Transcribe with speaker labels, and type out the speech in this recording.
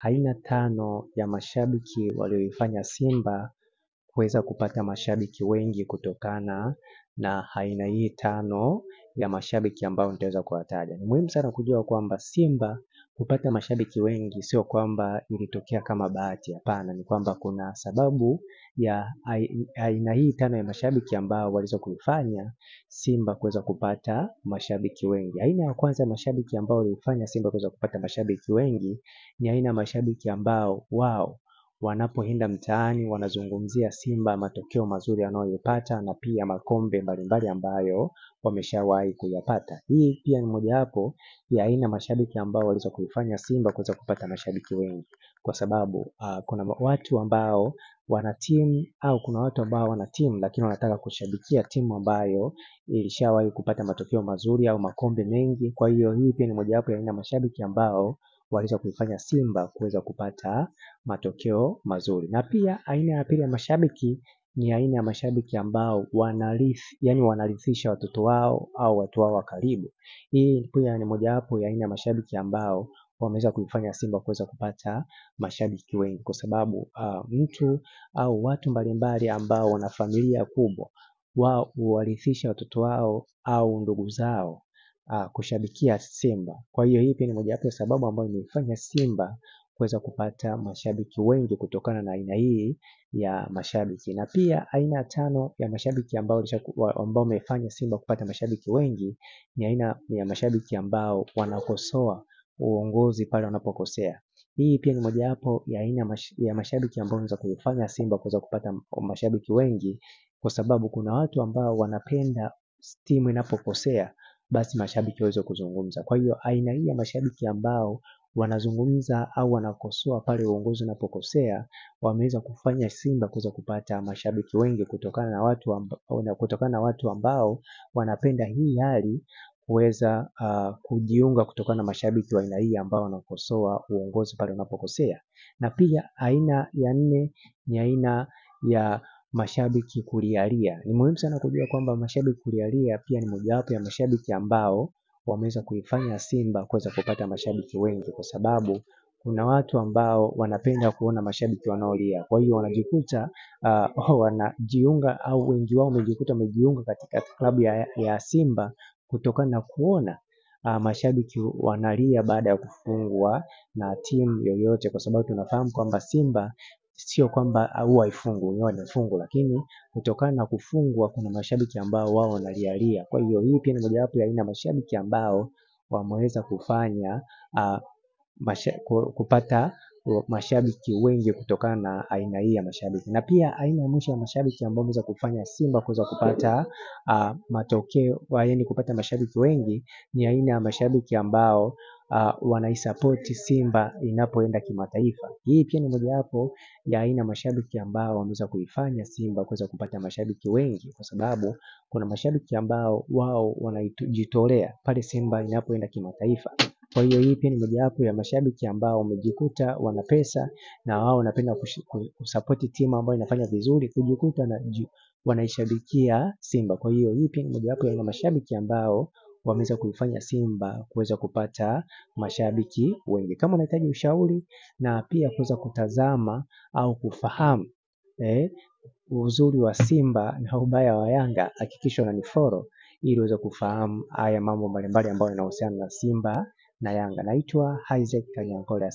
Speaker 1: aina 5 ya mashabiki walioifanya Simba kuweza kupata mashabiki wengi kutokana na aina hii 5 ya mashabiki ambao nitaweza kuwataja. Ni muhimu sana kujua kwamba Simba kupata mashabiki wengi sio kwamba ilitokea kama bahati, hapana. Ni kwamba kuna sababu ya aina hii 5 ya mashabiki ambao waliweza kuifanya Simba kuweza kupata mashabiki wengi. Aina ya kwanza ya mashabiki ambao walifanya Simba kuweza kupata mashabiki wengi ni aina ya mashabiki ambao wao wanapoenda mtaani wanazungumzia Simba, matokeo mazuri anayoipata na pia makombe mbalimbali ambayo wameshawahi kuyapata. Hii pia ni mojawapo ya aina mashabiki ambao waliweza kuifanya Simba kuweza kupata mashabiki wengi, kwa sababu kuna watu ambao wana timu au kuna watu ambao wana timu lakini wanataka kushabikia timu ambayo ilishawahi kupata matokeo mazuri au makombe mengi. Kwa hiyo hii pia ni mojawapo ya aina mashabiki ambao waliweza kuifanya Simba kuweza kupata matokeo mazuri. Na pia aina ya pili ya mashabiki ni aina ya mashabiki ambao wanarithisha watoto wao au watu wao wa karibu. Hii pia ni mojawapo ya aina ya mashabiki ambao wameweza kuifanya Simba kuweza kupata mashabiki wengi, kwa sababu mtu au watu mbalimbali ambao wana familia kubwa wao huwarithisha watoto wao au ndugu zao kushabikia Simba. Kwa hiyo hii pia ni mojawapo ya sababu ambayo imefanya Simba kuweza kupata mashabiki wengi kutokana na aina hii ya mashabiki. Na pia aina ya 5 ya mashabiki ambao wamefanya Simba kupata mashabiki wengi ni aina ya mashabiki ambao wanakosoa uongozi pale wanapokosea. Hii pia ni mojawapo ya aina ya mashabiki ambao wanaweza kuifanya Simba kuweza kupata mashabiki wengi, kwa sababu kuna watu ambao wanapenda timu inapokosea basi mashabiki waweze kuzungumza. Kwa hiyo aina hii ya mashabiki ambao wanazungumza au wanakosoa pale uongozi unapokosea wameweza kufanya Simba kuweza kupata mashabiki wengi kutokana na watu ambao wanapenda hii hali kuweza kujiunga kutokana na mashabiki wa aina hii ambao wanakosoa uongozi pale unapokosea. Na pia aina ya 4 ni aina ya mashabiki kulialia. Ni muhimu sana kujua kwamba mashabiki kulialia pia ni mojawapo ya mashabiki ambao wameweza kuifanya Simba kuweza kupata mashabiki wengi, kwa sababu kuna watu ambao wanapenda kuona mashabiki wanaolia. Kwa hiyo wanajikuta wanajiunga au wengi wao wamejiunga katika klabu ya Simba kutokana na kuona mashabiki wanalia baada ya kufungwa na timu yoyote, kwa sababu tunafahamu kwamba Simba sio kwamba huwa haifungwi, huwa inafungwa, lakini kutokana na kufungwa kuna mashabiki ambao wao wanalialia. Kwa hiyo hii pia ni mojawapo ya aina mashabiki ambao wameweza kufanya kupata mashabiki wengi kutokana na aina hii ya mashabiki. Na pia aina ya mwisho ya mashabiki ambao wameweza kufanya Simba kuweza kupata matokeo, yaani kupata mashabiki wengi, ni aina ya mashabiki ambao wanaisapoti Simba inapoenda kimataifa. Hii pia ni mojawapo ya aina mashabiki ambao wameweza kuifanya Simba kuweza kupata mashabiki wengi, kwa sababu kuna mashabiki ambao wao wanajitolea pale Simba inapoenda kimataifa. Kwa hiyo hii pia ni mojawapo ya mashabiki ambao wamejikuta wana pesa na wao wanapenda kusapoti timu ambayo inafanya vizuri, kujikuta na wanaishabikia Simba. Kwa hiyo hii pia ni mojawapo ya mashabiki ambao wameweza kuifanya Simba kuweza kupata mashabiki wengi. Kama unahitaji ushauri na pia kuweza kutazama au kufahamu uzuri wa Simba na ubaya wa Yanga, hakikisha unanifollow ili uweze kufahamu haya mambo mbalimbali ambayo yanahusiana na Simba na Yanga. Naitwa Isaac Kanyankole.